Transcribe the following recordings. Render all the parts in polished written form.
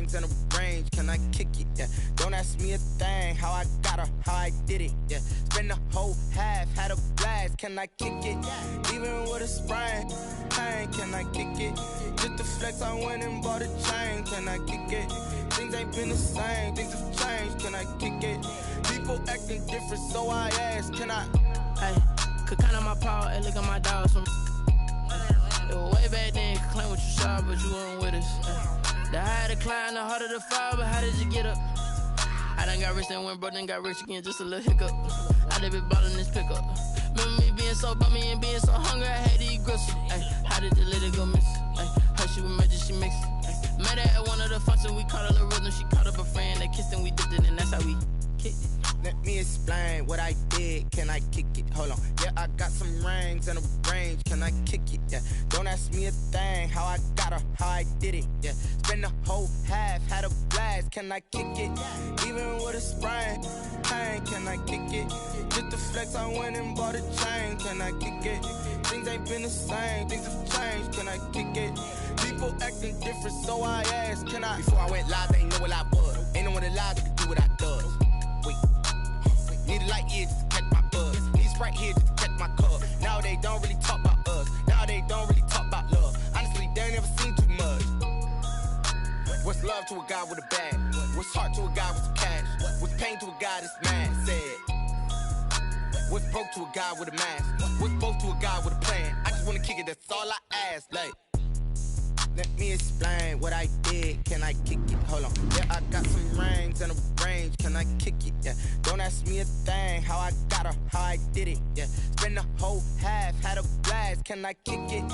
rings and a range, can I kick it? Yeah. Don't ask me a thing, how I got her, how I did it. Yeah. Spend the whole half, had a blast, can I kick it? Even with a sprain, pain, can I kick it? Just the flex, I went and bought a chain, can I kick it? Things ain't been the same, things have changed, can I kick it? People acting different, so I ask, can I? Hey, could count on my power, hey, look at my dogs from. It was way back then, could claim what you saw, but you weren't with us. The higher the climb, the harder the fall, but how did you get up? I done got rich, then went broke, then got rich again, just a little hiccup. I done been ballin' this pickup. Remember me being so bummy and being so hungry, I had to eat gristle. Ay, how did the little go miss? Ay, her she was magic, she mixed. Met her at one of the functions, we caught a little rhythm, she caught up a friend, they kissed and we dipped it, and that's how we kicked it. Let me explain what I did, can I kick it? Hold on, yeah, I got some rings and a range, can I kick it? Yeah, don't ask me a thing, how I got her, how I did it. Yeah, spend the whole half, had a blast, can I kick it? Even with a sprain, pain, can I kick it? Just the flex, I went and bought a chain, can I kick it? Things ain't been the same, things have changed, can I kick it? People acting different, so I asked, can I? Before I went live, they ain't know what I was. Ain't no one alive that could do what I does. Wait. Need a light here just to catch my buzz. Need Sprite here just to catch my cup. Now they don't really talk about us. Now they don't really talk about love. Honestly, they ain't never seen too much. What's love to a guy with a bag? What's heart to a guy with some cash? What's pain to a guy that's mad? Said. What's broke to a guy with a mask? What's both to a guy with a plan? I just wanna kick it, that's all I ask. Like, let me explain what I did, can I kick it? Hold on, yeah, I got some rings and a range, can I kick it? Yeah, don't ask me a thing, how I got her, how I did it. Yeah, spend the whole half, had a blast, can I kick it?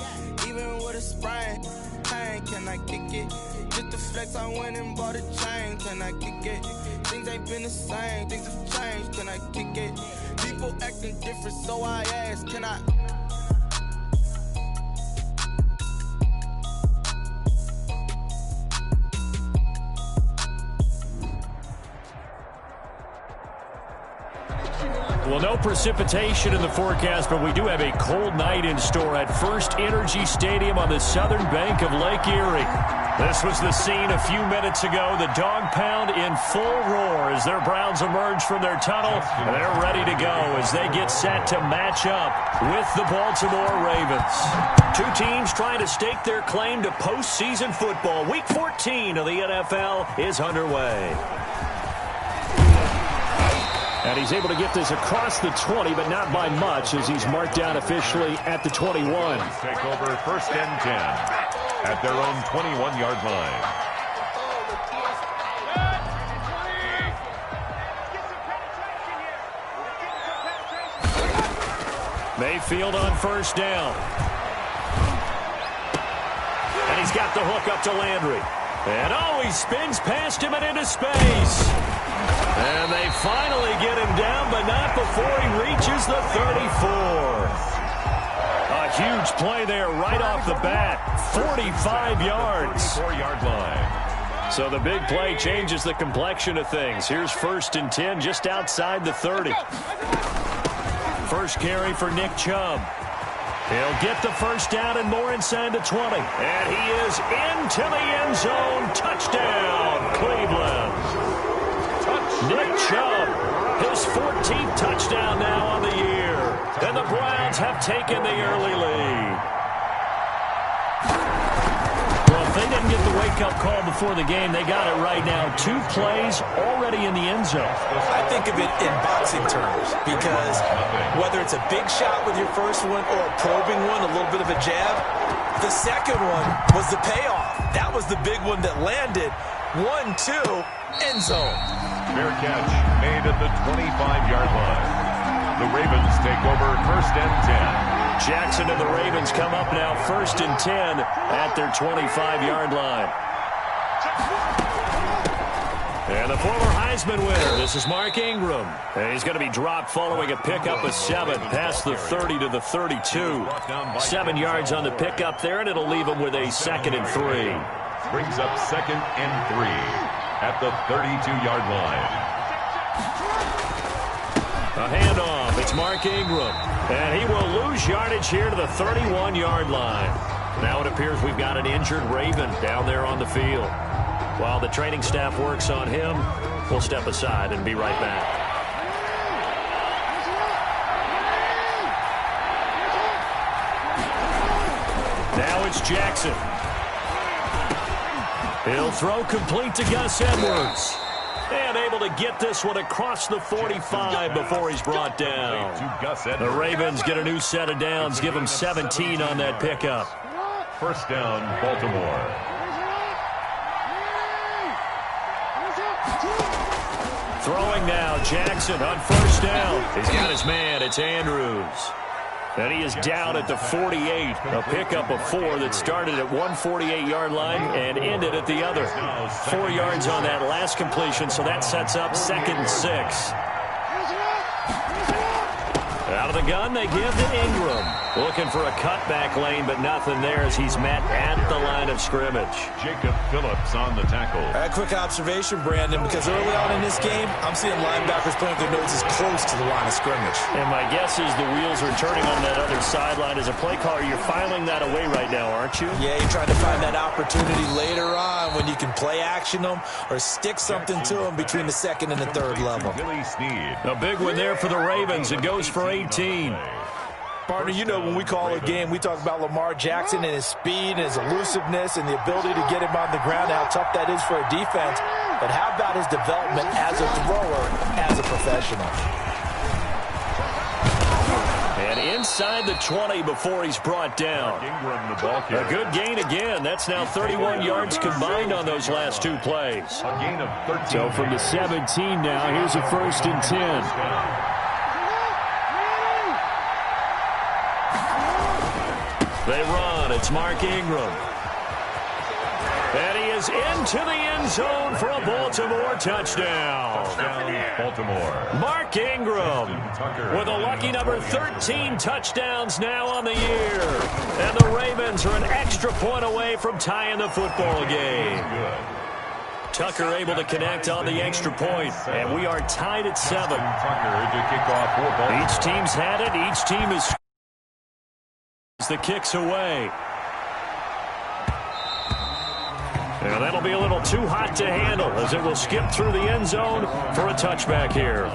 Even with a sprain, pain, can I kick it? Just the flex, I went and bought a chain, can I kick it? Things ain't been the same, things have changed, can I kick it? People acting different, so I ask, can I? Well, no precipitation in the forecast, but we do have a cold night in store at First Energy Stadium on the southern bank of Lake Erie. This was the scene a few minutes ago. The dog pound in full roar as their Browns emerge from their tunnel. They're ready to go as they get set to match up with the Baltimore Ravens. Two teams trying to stake their claim to postseason football. Week 14 of the NFL is underway. And he's able to get this across the 20, but not by much as he's marked down officially at the 21. Take over first and 10 at their own 21-yard line. Mayfield on first down. And he's got the hook up to Landry. And he spins past him and into space. And they finally get him down, but not before he reaches the 34. A huge play there right off the bat. 45 yards. 44-yard line. So the big play changes the complexion of things. Here's first and 10 just outside the 30. First carry for Nick Chubb. He'll get the first down and more inside the 20. And he is into the end zone. Touchdown, Cleveland. Nick Chubb, his 14th touchdown now on the year. And the Browns have taken the early lead. Well, if they didn't get the wake-up call before the game, they got it right now. 2 plays already in the end zone. I think of it in boxing terms because whether it's a big shot with your first one or a probing one, a little bit of a jab, the second one was the payoff. That was the big one that landed. 1-2, end zone. Fair catch made at the 25-yard line. The Ravens take over first and 10. Jackson and the Ravens come up now first and 10 at their 25-yard line. And the former Heisman winner, this is Mark Ingram. And he's going to be dropped following a pickup of 7 past the 30 to the 32. 7 yards on the pickup there, and it'll leave him with a 2nd and 3. Brings up 2nd and 3 at the 32-yard line. A handoff. It's Mark Ingram. And he will lose yardage here to the 31-yard line. Now it appears we've got an injured Raven down there on the field. While the training staff works on him, we'll step aside and be right back. Now it's Jackson. He'll throw complete to Gus Edwards. And able to get this one across the 45 before he's brought down. The Ravens get a new set of downs, give them 17 on that pickup. First down, Baltimore. Throwing now, Jackson on first down. He's got his man, it's Andrews. And he is down at the 48. A pickup of 4 that started at 148-yard line and ended at the other. 4 yards on that last completion, so that sets up 2nd and 6. Out of the gun, they give to Ingram. Looking for a cutback lane, but nothing there as he's met at the line of scrimmage. Jacob Phillips on the tackle. A quick observation, Brandon, because early on in this game, I'm seeing linebackers putting their noses close to the line of scrimmage. And my guess is the wheels are turning on that other sideline. As a play caller, you're filing that away right now, aren't you? Yeah, you're trying to find that opportunity later on when you can play action them or stick something to them between the 2nd and the 3rd level. A big one there for the Ravens. It goes for 18. Partner, you know when we call a game, we talk about Lamar Jackson and his speed and his elusiveness and the ability to get him on the ground, how tough that is for a defense. But how about his development as a thrower, as a professional? And inside the 20 before he's brought down. A good gain again. That's now 31 yards combined on those last 2 plays. A gain of 13. So from the 17 now, here's a 1st and 10. They run. It's Mark Ingram. And he is into the end zone for a Baltimore touchdown. Baltimore. Mark Ingram with a lucky number 13 touchdowns now on the year. And the Ravens are an extra point away from tying the football game. Tucker able to connect on the extra point, and we are tied at 7. Tucker to kick off for Baltimore. Each team's had it. Each team is the kicks away. And that'll be a little too hot to handle as it will skip through the end zone for a touchback here.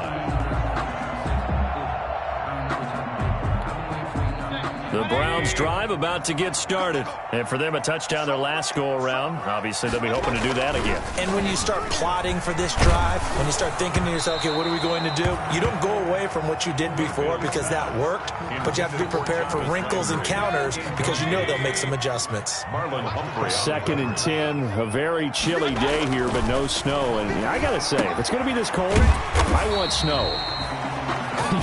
The Browns drive about to get started. And for them, a touchdown their last go-around. Obviously, they'll be hoping to do that again. And when you start plotting for this drive, when you start thinking to yourself, okay, what are we going to do? You don't go away from what you did before because that worked, but you have to be prepared for wrinkles and counters because you know they'll make some adjustments. Marlon Humphrey. 2nd and 10, a very chilly day here, but no snow. And I got to say, if it's going to be this cold, I want snow.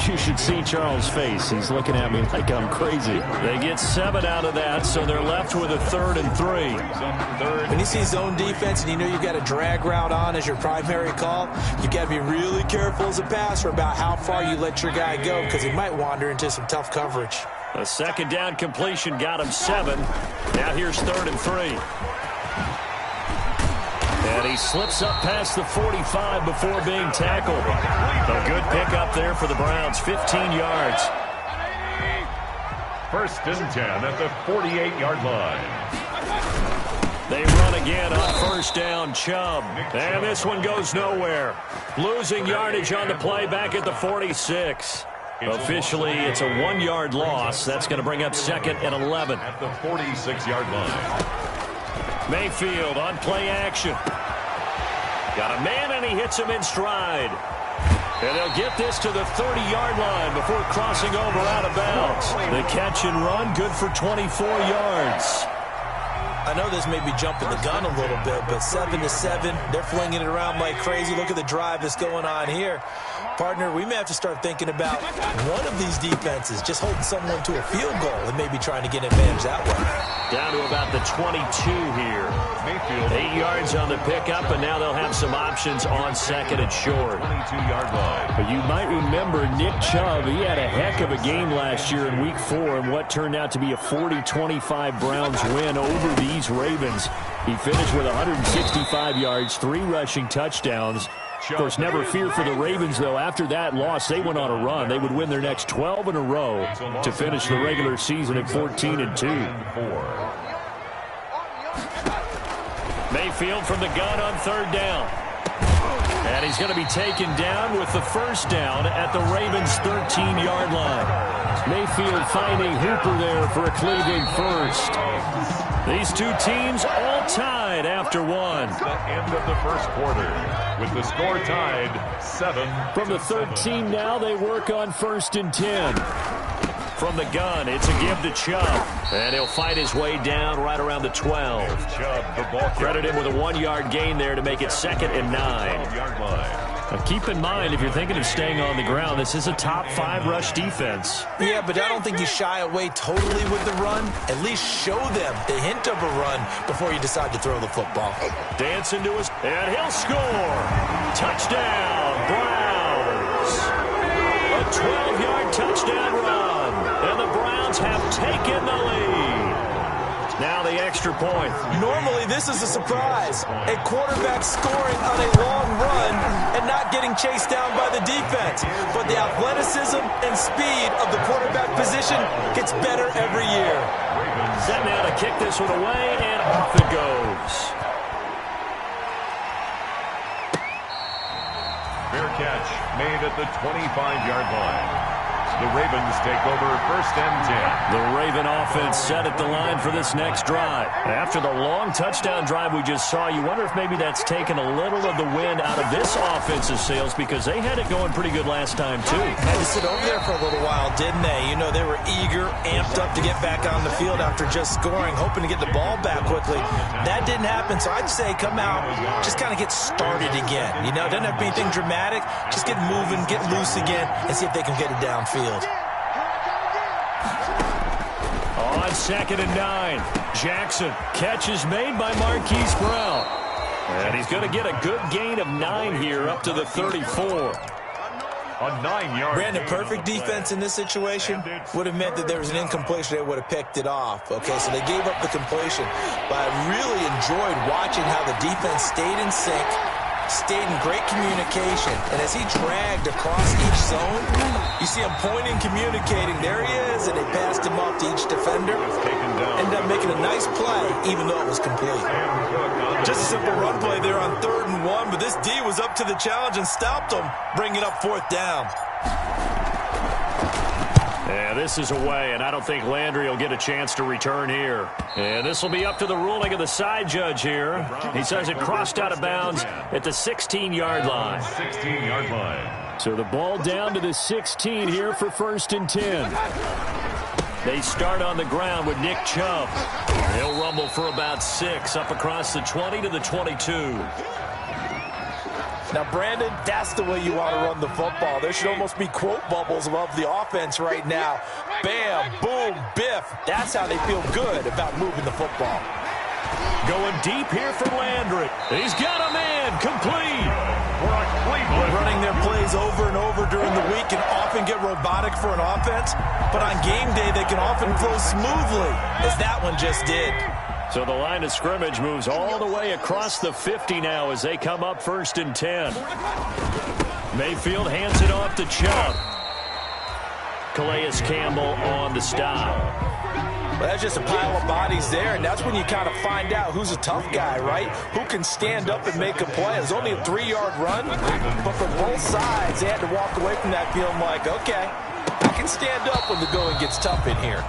You should see Charles' face. He's looking at me like I'm crazy. They get 7 out of that, so they're left with a 3rd and 3. When you see zone defense and you know you've got a drag route on as your primary call, you've got to be really careful as a passer about how far you let your guy go because he might wander into some tough coverage. A 2nd down completion got him 7. Now here's 3rd and 3. And he slips up past the 45 before being tackled. A good pickup there for the Browns, 15 yards. 1st and 10 at the 48-yard line. They run again on 1st down, Chubb. And this one goes nowhere. Losing yardage on the play back at the 46. Officially, it's a 1-yard loss. That's going to bring up 2nd and 11. At the 46-yard line. Mayfield on play action. Got a man, and he hits him in stride. And they'll get this to the 30-yard line before crossing over out of bounds. The catch and run, good for 24 yards. I know this may be jumping the gun a little bit, but 7-7, they're flinging it around like crazy. Look at the drive that's going on here. Partner, we may have to start thinking about one of these defenses just holding someone to a field goal and maybe trying to get advantage that way. Down to about the 22 here. Mayfield. 8 yards on the pickup, and now they'll have some options on 2nd and short. 22-yard line. But you might remember Nick Chubb. He had a heck of a game last year in Week 4 in what turned out to be a 40-25 Browns win over these Ravens. He finished with 165 yards, 3 rushing touchdowns. Of course, never fear for the Ravens, though. After that loss, they went on a run. They would win their next 12 in a row to finish the regular season at 14-2. Mayfield from the gun on 3rd down. And he's going to be taken down with the 1st down at the Ravens' 13-yard line. Mayfield finding Hooper there for a Cleveland first. These two teams all tied after one. The end of the first quarter with the score tied 7. From the 13 now, they work on 1st and 10. From the gun, it's a give to Chubb. And he'll fight his way down right around the 12. Chubb, the ball Credit him with a 1-yard gain there to make it 2nd and 9. 12-yard line. Now keep in mind, if you're thinking of staying on the ground, this is a top 5 rush defense. Yeah, but I don't think you shy away totally with the run. At least show them the hint of a run before you decide to throw the football. Dancing to his, and he'll score. Touchdown, Browns. A 12-yard touchdown run. And the Browns have taken the lead. Now the extra point. Normally, this is a surprise. A quarterback scoring on a long run and not getting chased down by the defense. But the athleticism and speed of the quarterback position gets better every year. Set now to kick this one away, and off it goes. Fair catch made at the 25-yard line. The Ravens take over 1st and 10. The Raven offense set at the line for this next drive. After the long touchdown drive we just saw, you wonder if maybe that's taken a little of the wind out of this offensive sails, because they had it going pretty good last time, too. Had to sit over there for a little while, didn't they? You know, they were eager, amped up to get back on the field after just scoring, hoping to get the ball back quickly. That didn't happen, so I'd say come out, just kind of get started again. You know, doesn't have to be anything dramatic. Just get moving, get loose again, and see if they can get it downfield. On 2nd and 9, Jackson. Catch is made by Marquise Brown. And he's going to get a good gain of 9 here up to the 34. A 9-yard. Brandon, perfect defense in this situation would have meant that there was an incompletion. They would have picked it off. Okay, so they gave up the completion. But I really enjoyed watching how the defense stayed in sync, stayed in great communication. And as he dragged across each zone, you see him pointing, communicating. There he is, and they passed him off to each defender. Ended up making a nice play, even though it was complete. Just a simple run play there on 3rd and 1, but this D was up to the challenge and stopped him, bringing up 4th down. Yeah, this is away, and I don't think Landry will get a chance to return here. And this will be up to the ruling of the side judge here. He says it crossed out of bounds at the 16-yard line. 16-yard line. So the ball down to the 16 here for 1st and 10. They start on the ground with Nick Chubb. He'll rumble for about 6 up across the 20 to the 22. Now, Brandon, that's the way you want to run the football. There should almost be quote bubbles above the offense right now. Bam, boom, biff. That's how they feel good about moving the football. Going deep here for Landry. He's got a man complete. Running their plays over and over during the week can often get robotic for an offense, but on game day they can often flow smoothly, as that one just did. So the line of scrimmage moves all the way across the 50 now as they come up 1st and 10. Mayfield hands it off to Chubb. Calais Campbell on the stop. Well, that's just a pile of bodies there, and that's when you kind of find out who's a tough guy, right? Who can stand up and make a play. It was only a 3-yard run, but for both sides, they had to walk away from that feeling like, okay, I can stand up when the going gets tough in here.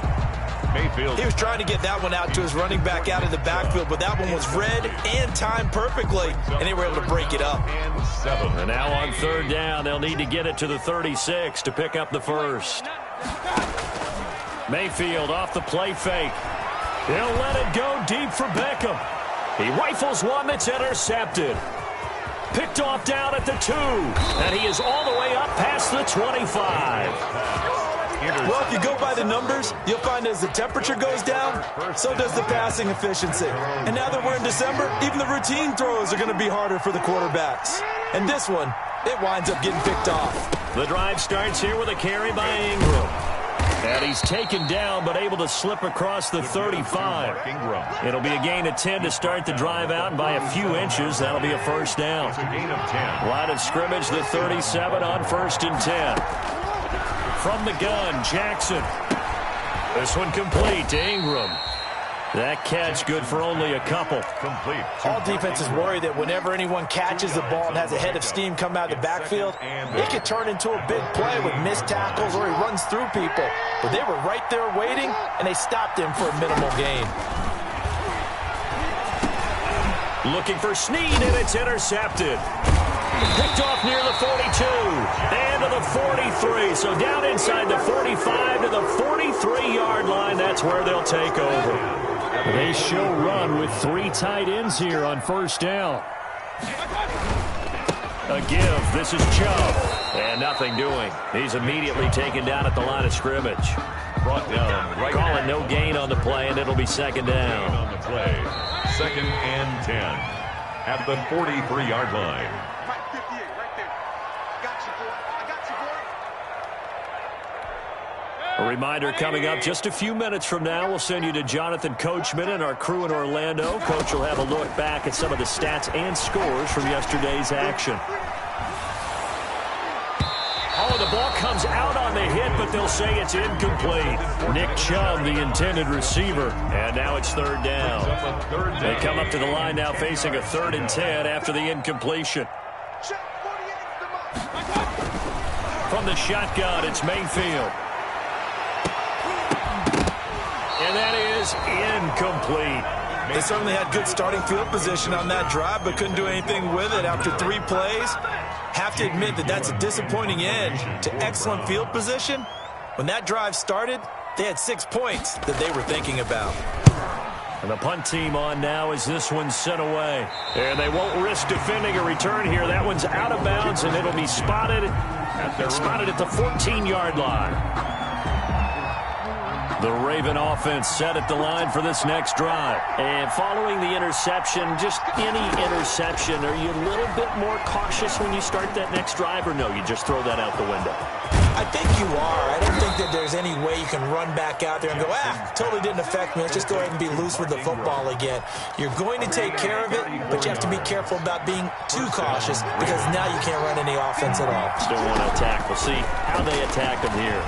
Mayfield. He was trying to get that one out to his running back out of the backfield, but that one was read and timed perfectly, and they were able to break it up. And now on 3rd down, they'll need to get it to the 36 to pick up the first. Mayfield off the play fake. He'll let it go deep for Beckham. He rifles one that's intercepted. Picked off down at the 2, and he is all the way up past the 25. Well, if you go by the numbers, you'll find as the temperature goes down, so does the passing efficiency. And now that we're in December, even the routine throws are going to be harder for the quarterbacks. And this one, it winds up getting picked off. The drive starts here with a carry by Ingram. And he's taken down, but able to slip across the 35. It'll be a gain of 10 to start the drive out, and by a few inches, that'll be a 1st down. Line of scrimmage, the 37 on 1st and 10. From the gun, Jackson. This one complete to Ingram. That catch good for only a couple. Complete. All defenses worry that whenever anyone catches the ball and has a head of steam come out of the backfield, it could turn into a big play with missed tackles or he runs through people. But they were right there waiting, and they stopped him for a minimal gain. Looking for Snead, and it's intercepted. Picked off near the 42 and to the 43. So down inside the 45 to the 43-yard line. That's where they'll take over. They show run with 3 tight ends here on first down. A give. This is Chubb. And nothing doing. He's immediately taken down at the line of scrimmage. Brought down. Right Calling no gain on the play, and it'll be second down. on the play. 2nd and 10 at the 43-yard line. A reminder coming up just a few minutes from now. We'll send you to Jonathan Coachman and our crew in Orlando. Coach will have a look back at some of the stats and scores from yesterday's action. Oh, the ball comes out on the hit, but they'll say it's incomplete. Nick Chubb, the intended receiver. And now it's third down. They come up to the line now facing a 3rd and 10 after the incompletion. From the shotgun, it's Mayfield. And that is incomplete. They certainly had good starting field position on that drive, but couldn't do anything with it after 3 plays. Have to admit that that's a disappointing end to excellent field position. When that drive started, they had 6 points that they were thinking about. And the punt team on now as this one's sent away. And they won't risk defending a return here. That one's out of bounds, and it'll be spotted at the 14-yard line. The Raven offense set at the line for this next drive. And following the interception, just any interception, are you a little bit more cautious when you start that next drive, or no, you just throw that out the window? I think you are. I don't think that there's any way you can run back out there and go, totally didn't affect me. Let's just go ahead and be loose with the football again. You're going to take care of it, but you have to be careful about being too cautious because now you can't run any offense at all. Still want to attack. We'll see how they attack them here.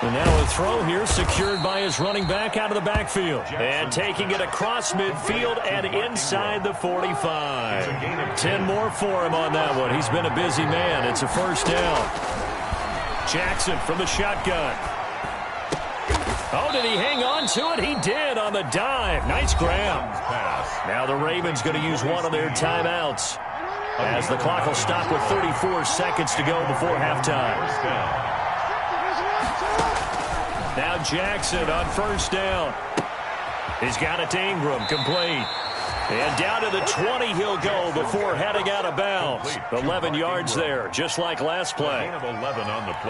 And now a throw here secured by his running back out of the backfield. And taking it across midfield and inside the 45. 10 more for him on that one. He's been a busy man. It's a first down. Jackson from the shotgun. Oh, did he hang on to it? He did on the dive. Nice grab. Now the Ravens going to use one of their timeouts as the clock will stop with 34 seconds to go before halftime. Now Jackson on first down. He's got it to Ingram, complete. And down to the 20 he'll go before heading out of bounds. 11 yards there, just like last play.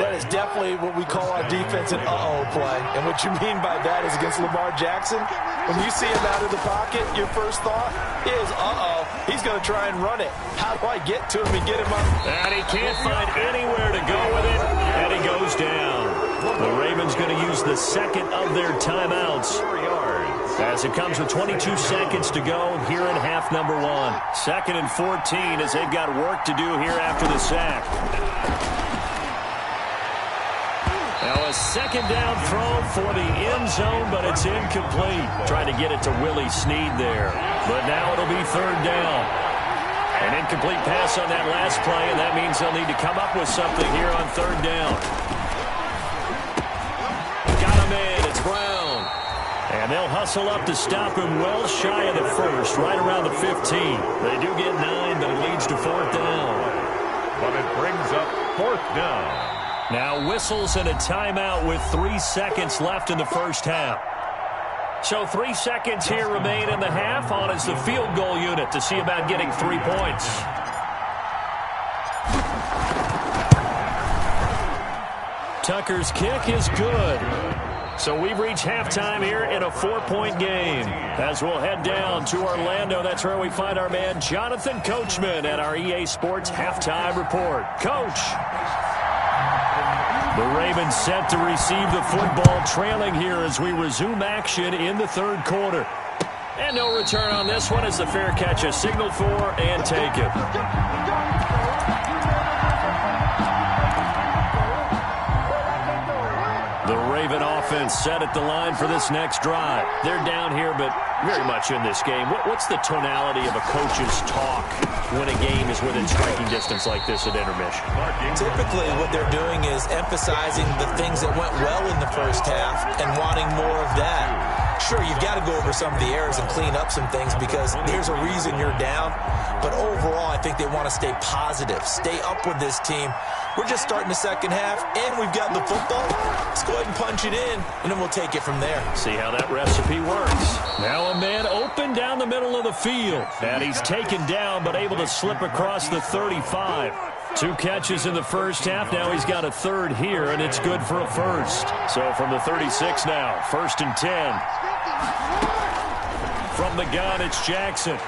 That is definitely what we call our defense an uh-oh play. And what you mean by that is against Lamar Jackson, when you see him out of the pocket, your first thought is, uh-oh, he's going to try and run it. How do I get to him and get him up? And he can't find anywhere to go with it, and he goes down. The Ravens going to use the second of their timeouts as it comes with 22 seconds to go here in half number 1. 2nd and 14 as they've got work to do here after the sack. Now a second down throw for the end zone, but it's incomplete. Trying to get it to Willie Snead there. But now it'll be 3rd down. An incomplete pass on that last play, and that means they'll need to come up with something here on 3rd down. Got him in. It's Brown. And they'll hustle up to stop him well shy of the first, right around the 15. They do get 9, but it leads to 4th down. But it brings up 4th down. Now whistles and a timeout with 3 seconds left in the first half. So 3 seconds here remain in the half. On is the field goal unit to see about getting 3 points. Tucker's kick is good. So we've reached halftime here in a 4-point game. As we'll head down to Orlando, that's where we find our man Jonathan Coachman at our EA Sports Halftime Report. Coach. The Ravens set to receive the football, trailing here as we resume action in the 3rd quarter. And no return on this one as the fair catch is signaled for and taken. The Raven offense set at the line for this next drive. They're down here, but very much in this game. What's the tonality of a coach's talk when a game is within striking distance like this at intermission? Typically, what they're doing is emphasizing the things that went well in the first half and wanting more of that. Sure, you've got to go over some of the errors and clean up some things because there's a reason you're down. But overall, I think they want to stay positive, stay up with this team. We're just starting the second half, and we've got the football. Let's go ahead and punch it in, and then we'll take it from there. See how that recipe works. Now a man open down the middle of the field. And he's taken down, but able to slip across the 35. 2 catches in the first half. Now he's got a third here, and it's good for a first. So from the 36 now, 1st and 10. From the gun, it's Jackson.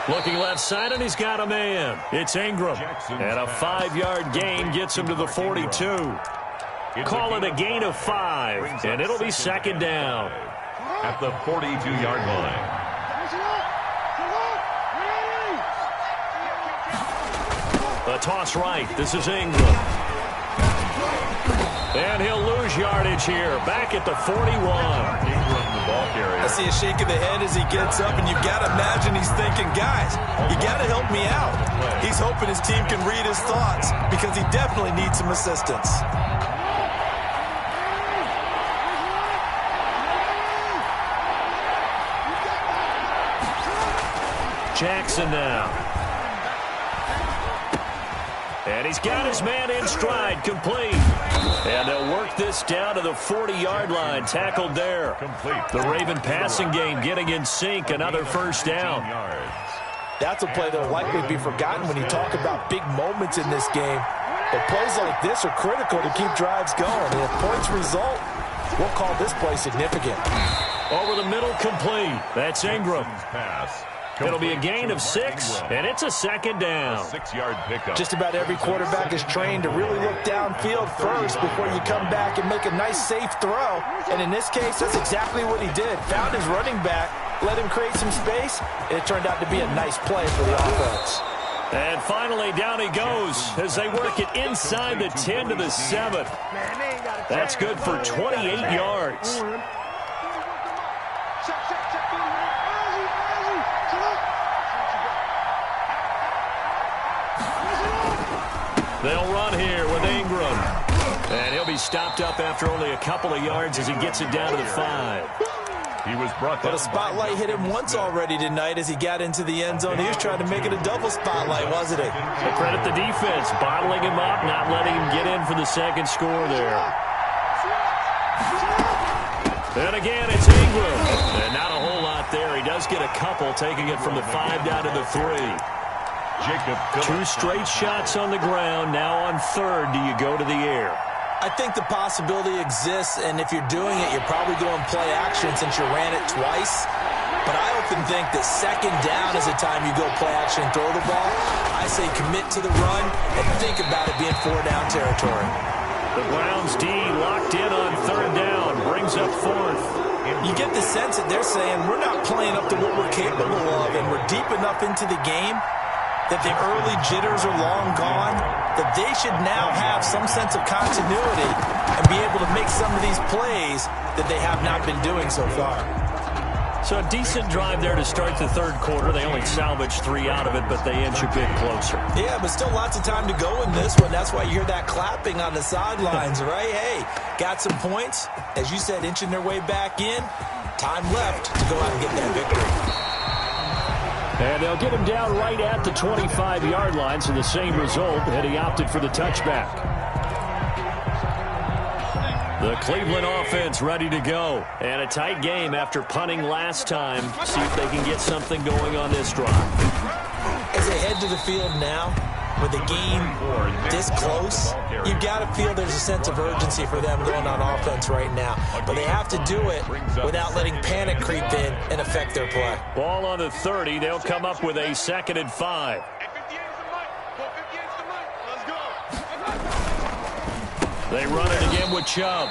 Looking left side, and he's got a man. It's Ingram. And a 5-yard gain gets him to the 42. Call it a gain of 5, and it'll be second down. At the 42-yard line. The toss right. This is Ingram. And he'll lose yardage here. Back at the 41. I see a shake of the head as he gets up, and you've got to imagine he's thinking, guys, you got to help me out. He's hoping his team can read his thoughts because he definitely needs some assistance. Jackson now. And he's got his man in stride, complete. And they'll work this down to the 40-yard line, tackled there. The Raven passing game getting in sync, another first down. That's a play that will likely be forgotten when you talk about big moments in this game. But plays like this are critical to keep drives going. And if points result, we'll call this play significant. Over the middle, complete. That's Ingram. It'll be a gain of 6, and it's a second down. 6-yard pickup. Just about every quarterback is trained to really look downfield first before you come back and make a nice, safe throw. And in this case, that's exactly what he did. Found his running back, let him create some space, and it turned out to be a nice play for the offense. And finally, down he goes as they work it inside the 10 to the 7. That's good for 28 yards. They'll run here with Ingram. And he'll be stopped up after only a couple of yards as he gets it down to the 5. He was brought down. But a spotlight hit him once already tonight as he got into the end zone. He was trying to make it a double spotlight, wasn't he? Well, credit the defense, bottling him up, not letting him get in for the second score there. And again, it's Ingram. And not a whole lot there. He does get a couple, taking it from the 5 down to the 3. Jacob Phillips. 2 straight shots on the ground. Now on 3rd, do you go to the air? I think the possibility exists, and if you're doing it, you're probably going play action since you ran it twice. But I often think that second down is the time you go play action and throw the ball. I say commit to the run and think about it being 4-down territory. The Browns D locked in on 3rd down, brings up 4th. You get the sense that they're saying we're not playing up to what we're capable of, and we're deep enough into the game that the early jitters are long gone, that they should now have some sense of continuity and be able to make some of these plays that they have not been doing so far. So a decent drive there to start the 3rd quarter. They only salvaged 3 out of it, but they inch a bit closer. Yeah, but still lots of time to go in this one. That's why you hear that clapping on the sidelines, right? Hey, got some points. As you said, inching their way back in. Time left to go out and get that victory. And they'll get him down right at the 25-yard line, so the same result, and he opted for the touchback. The Cleveland offense ready to go. And a tight game after punting last time. See if they can get something going on this drive. As they head to the field now, with the game this close, you've got to feel there's a sense of urgency for them going on offense right now. But they have to do it without letting panic creep in and affect their play. Ball on the 30. They'll come up with a 2nd and 5. They run it again with Chubb.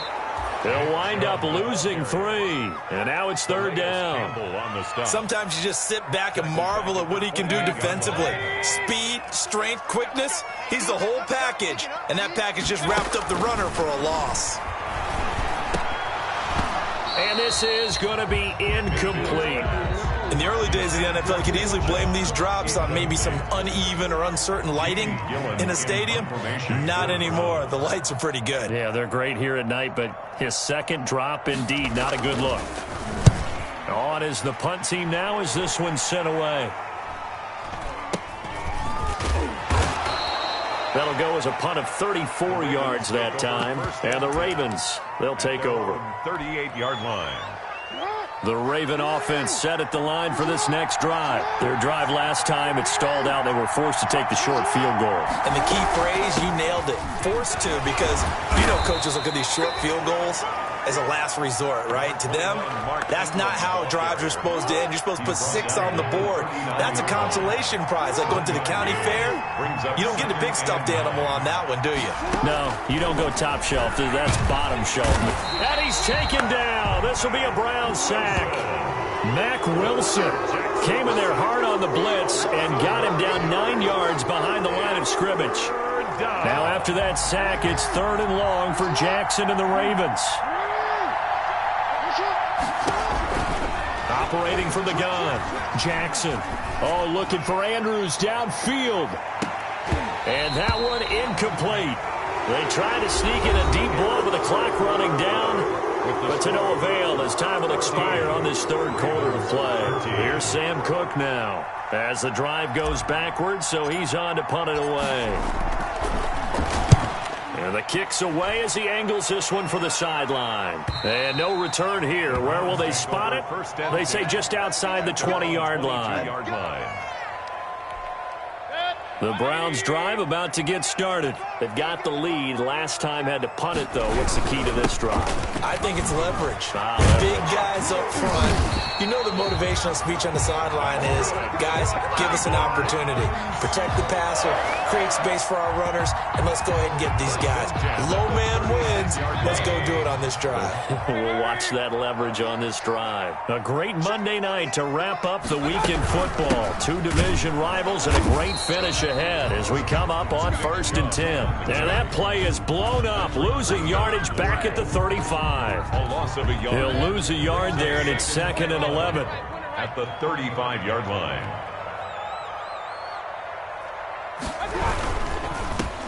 They'll wind up losing 3. And now it's third down. Sometimes you just sit back and marvel at what he can do defensively. Speed, strength, quickness. He's the whole package. And that package just wrapped up the runner for a loss. And this is going to be incomplete. In the early days of the NFL, you could easily blame these drops on maybe some uneven or uncertain lighting in a stadium. Not anymore. The lights are pretty good. Yeah, they're great here at night, but his second drop, indeed, not a good look. On is the punt team now as this one's sent away. That'll go as a punt of 34 yards that time. And the Ravens, they'll take over. 38-yard line. The Raven offense set at the line for this next drive. Their drive last time, it stalled out. They were forced to take the short field goal. And the key phrase, you nailed it, forced to, because you know coaches look at these short field goals as a last resort, right? To them, that's not how drives are supposed to end. You're supposed to put 6 on the board. That's a consolation prize. Like going to the county fair, you don't get the big stuffed animal on that one, do you? No, you don't go top shelf. That's bottom shelf. And he's taken down. This will be a Brown sack. Mack Wilson came in there hard on the blitz and got him down 9 yards behind the line of scrimmage. Now after that sack, it's 3rd and long for Jackson and the Ravens. Operating from the gun, Jackson. Oh, looking for Andrews downfield. And that one incomplete. They try to sneak in a deep ball with the clock running down, but to no avail as time will expire on this third quarter of play. Here's Sam Cook now as the drive goes backwards, so he's on to punt it away. And the kick's away as he angles this one for the sideline. And no return here. Where will they spot it? They say just outside the 20-yard line. The Browns drive about to get started. They've got the lead. Last time had to punt it, though. What's the key to this drive? I think it's leverage. Big guys up front. You know the motivational speech on the sideline is, guys, give us an opportunity. Protect the passer, create space for our runners, and let's go ahead and get these guys. Low man wins. Let's go do it on this drive. We'll watch that leverage on this drive. A great Monday night to wrap up the week in football. 2 division rivals and a great finish ahead as we come up on 1st and 10. And that play is blown up, losing yardage back at the 35. A loss of a yard. He'll lose a yard there, and it's 2nd and 11. At the 35-yard line.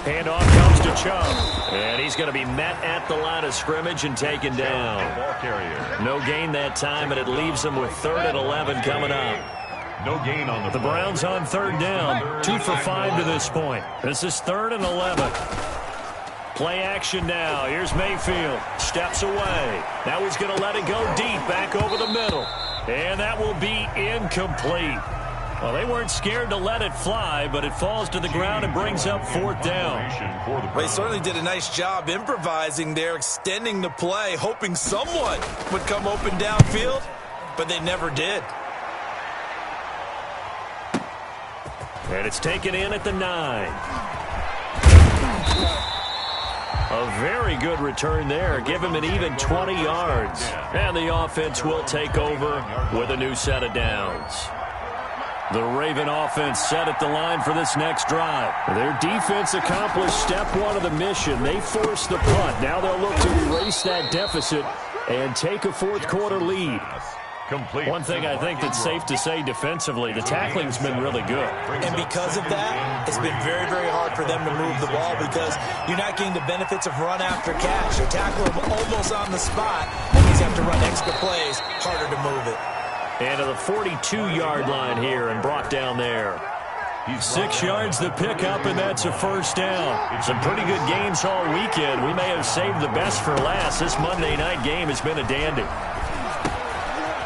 Handoff comes to Chubb. And he's going to be met at the line of scrimmage and taken down. Ball carrier. No gain that time, and it leaves him with 3rd and 11 coming up. No gain on the Browns on 3rd down. 2 for 5 to this point. This is 3rd and 11. Play action now. Here's Mayfield. Steps away. Now he's going to let it go deep back over the middle. And that will be incomplete. Well, they weren't scared to let it fly, but it falls to the ground and brings up 4th down. They certainly did a nice job improvising there, extending the play, hoping someone would come open downfield, but they never did. And it's taken in at the 9. A very good return there. Give him an even 20 yards. And the offense will take over with a new set of downs. The Raven offense set at the line for this next drive. Their defense accomplished step 1 of the mission. They forced the punt. Now they'll look to erase that deficit and take a 4th quarter lead. Complete. One thing I think that's safe to say defensively, the tackling's been really good. And because of that, it's been very, very hard for them to move the ball because you're not getting the benefits of run after catch. You tackle them almost on the spot, and you have to run extra plays, harder to move it. And to the 42-yard line here and brought down there. 6 yards the pickup, and that's a 1st down. Some pretty good games all weekend. We may have saved the best for last. This Monday night game has been a dandy.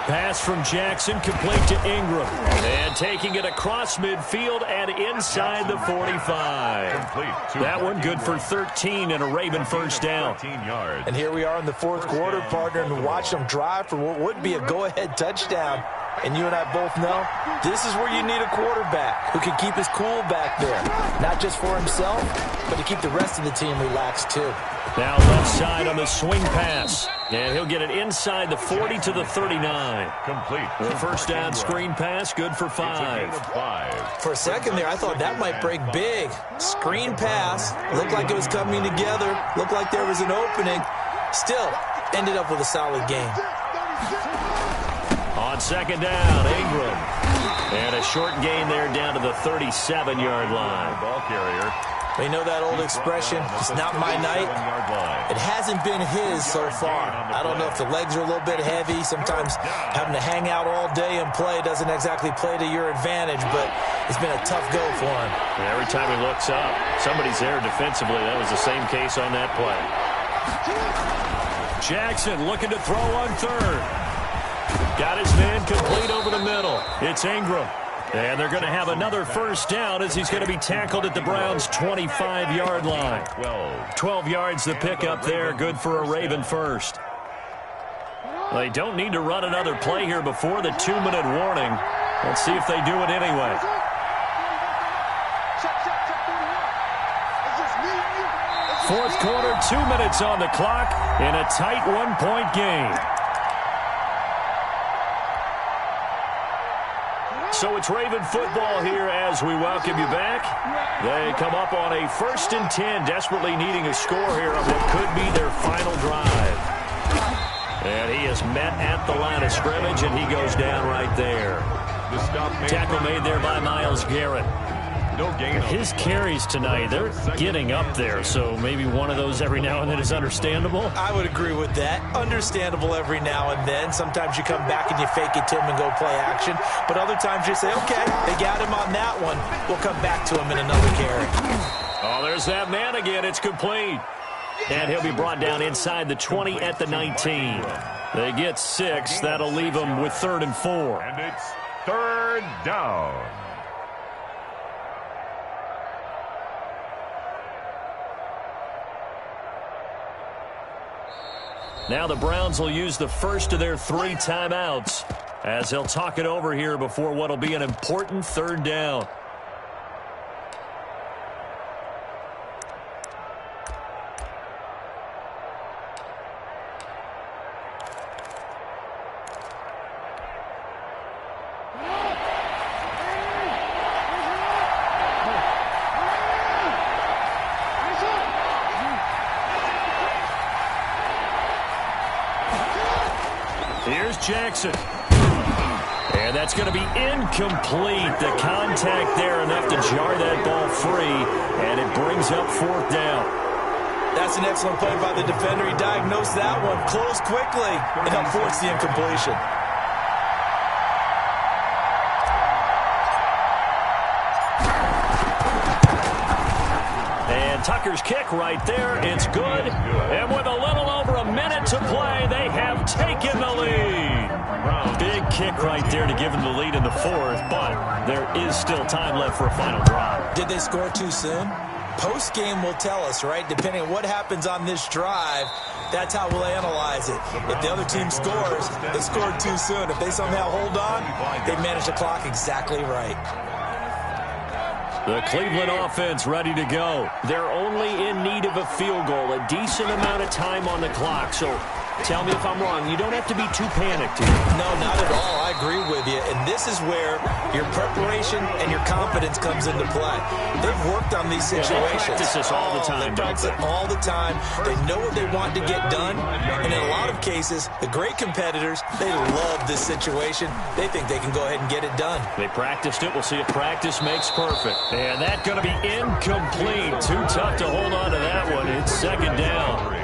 Pass from Jackson, complete to Ingram. And taking it across midfield and inside the 45. That one good for 13 and a Raven 1st down. And here we are in the 4th quarter, partner, and watch them drive for what would be a go-ahead touchdown. And you and I both know this is where you need a quarterback who can keep his cool back there. Not just for himself, but to keep the rest of the team relaxed too. Now left side on the swing pass. And he'll get it inside the 40 to the 39. Complete. The first down screen pass, good for 5. For a second there, I thought that might break big. Screen pass. Looked like it was coming together. Looked like there was an opening. Still, ended up with a solid game. On second down, Ingram. And a short gain there down to the 37-yard line. Ball carrier. We know that old expression, it's not my night. It hasn't been his so far. I don't know if the legs are a little bit heavy. Sometimes having to hang out all day and play doesn't exactly play to your advantage, but it's been a tough go for him. And every time he looks up, somebody's there defensively. That was the same case on that play. Jackson looking to throw on third. Got his man complete over the middle. It's Ingram. And they're going to have another first down as he's going to be tackled at the Browns' 25-yard line. 12 yards the pickup there. Good for a Raven first. They don't need to run another play here before the 2-minute warning. Let's see if they do it anyway. Fourth quarter, 2 minutes on the clock in a tight 1-point game. So it's Raven football here as we welcome you back. They come up on a 1st and 10, desperately needing a score here on what could be their final drive. And he is met at the line of scrimmage, and he goes down right there. Tackle made there by Myles Garrett. His carries tonight, they're getting up there, so maybe one of those every now and then is understandable. I would agree with that. Understandable every now and then. Sometimes you come back and you fake it to him and go play action. But other times you say, okay, they got him on that one. We'll come back to him in another carry. Oh, there's that man again. It's complete. And he'll be brought down inside the 20 at the 19. They get 6. That'll leave them with 3rd and 4. And it's 3rd down. Now the Browns will use the first of their 3 timeouts as they'll talk it over here before what will be an important 3rd down. Here's Jackson. And that's going to be incomplete. The contact there enough to jar that ball free, and it brings up 4th down. That's an excellent play by the defender. He diagnosed that one, closed quickly, and helped force the incompletion. And Tucker's kick right there. It's good. And with a little over a minute to play, they have taken the lead. Big kick right there to give them the lead in the 4th, but there is still time left for a final drive. Did they score too soon? Post-game will tell us, right? Depending on what happens on this drive, that's how we'll analyze it. If the other team scores, they scored too soon. If they somehow hold on, they manage the clock exactly right. The Cleveland offense ready to go. They're only in need of a field goal, a decent amount of time on the clock. So tell me if I'm wrong. You don't have to be too panicked here. No, not at all. I agree with you. And this is where your preparation and your confidence comes into play. They've worked on these situations. They practice this all the time. They practice it all the time. They know what they want to get done. And in a lot of cases, the great competitors, they love this situation. They think they can go ahead and get it done. They practiced it. We'll see if practice makes perfect. And that's going to be incomplete. Too tough to hold on to that one. It's 2nd down.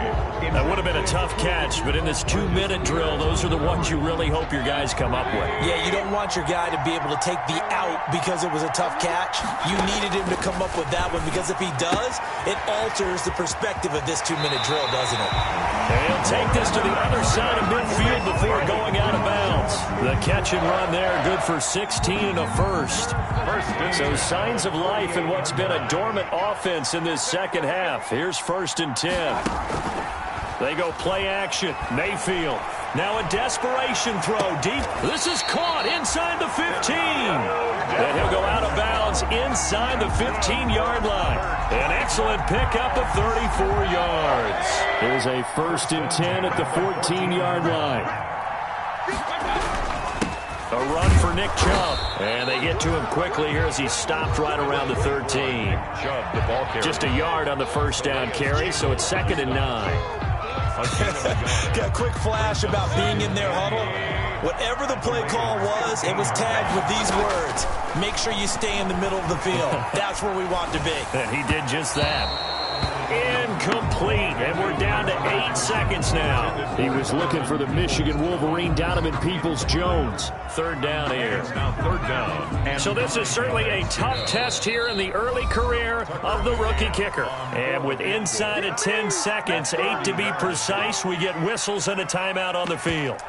That would have been a tough catch, but in this 2-minute drill, those are the ones you really hope your guys come up with. Yeah, you don't want your guy to be able to take the out because it was a tough catch. You needed him to come up with that one because if he does, it alters the perspective of this 2-minute drill, doesn't it? And he'll take this to the other side of midfield before going out of bounds. The catch and run there, good for 16 and a first. So signs of life in what's been a dormant offense in this second half. Here's 1st and 10. They go play action. Mayfield Now a desperation throw deep. This is caught inside the 15. And he'll go out of bounds inside the 15-yard line. An excellent pickup of 34 yards. There's a 1st and 10 at the 14-yard line. A run for Nick Chubb. And they get to him quickly here as he stopped right around the 13. Chubb, the ball carrier. Just a yard on the 1st down carry, so it's 2nd and 9. Got a quick flash about being in their huddle. Whatever the play call was, it was tagged with these words: make sure you stay in the middle of the field. That's where we want to be. And he did just that. Incomplete, and we're down to 8 seconds now. He was looking for the Michigan Wolverine, Donovan Peoples-Jones. 3rd down here. Now 3rd down. And so this is certainly a tough test here in the early career of the rookie kicker. And with inside of 10 seconds, 8 to be precise, we get whistles and a timeout on the field.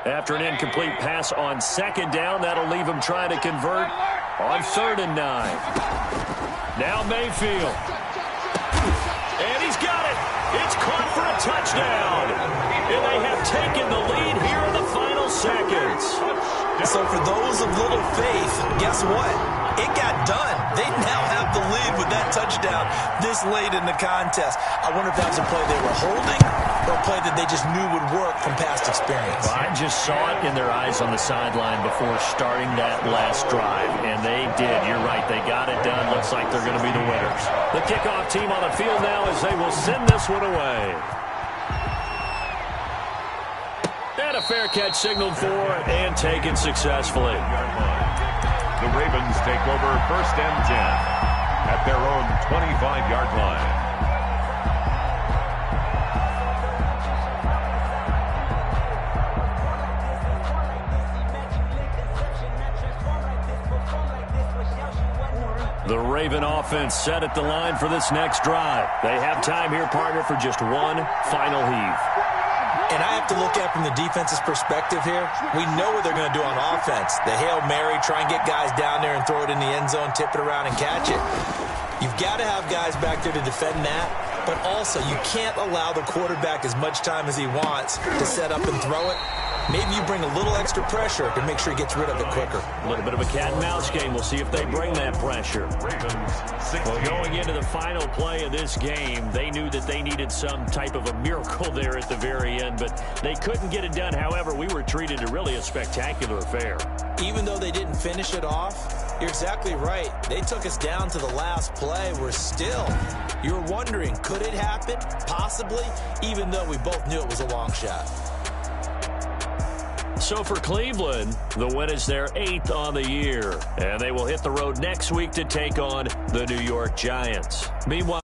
After an incomplete pass on 2nd down, that'll leave him trying to convert on 3rd and 9. Now Mayfield. And he's got it. It's caught for a touchdown. And they have taken the lead here in the final seconds. So for those of little faith, guess what? It got done. They now have the lead with that touchdown this late in the contest. I wonder if that was a play they were holding or a play that they just knew would work from past experience. Well, I just saw it in their eyes on the sideline before starting that last drive, and they did. You're right. They got it done. Looks like they're going to be the winners. The kickoff team on the field now as they will send this one away. And a fair catch signaled for and taken successfully. the Ravens take over 1st and 10 at their own 25-yard line. The Raven offense set at the line for this next drive. They have time here, partner, for just one final heave. And I have to look at from the defense's perspective here. We know what they're going to do on offense. The Hail Mary, try and get guys down there and throw it in the end zone, tip it around and catch it. You've got to have guys back there to defend that. But also, you can't allow the quarterback as much time as he wants to set up and throw it. Maybe you bring a little extra pressure to make sure he gets rid of it quicker. A little bit of a cat and mouse game. We'll see if they bring that pressure. Well, going into the final play of this game, they knew that they needed some type of a miracle there at the very end, but they couldn't get it done. However, we were treated to really a spectacular affair. Even though they didn't finish it off, you're exactly right. They took us down to the last play. We're still, you're wondering, could it happen? Possibly, even though we both knew it was a long shot. So for Cleveland, the win is their 8th on the year, and they will hit the road next week to take on the New York Giants. Meanwhile,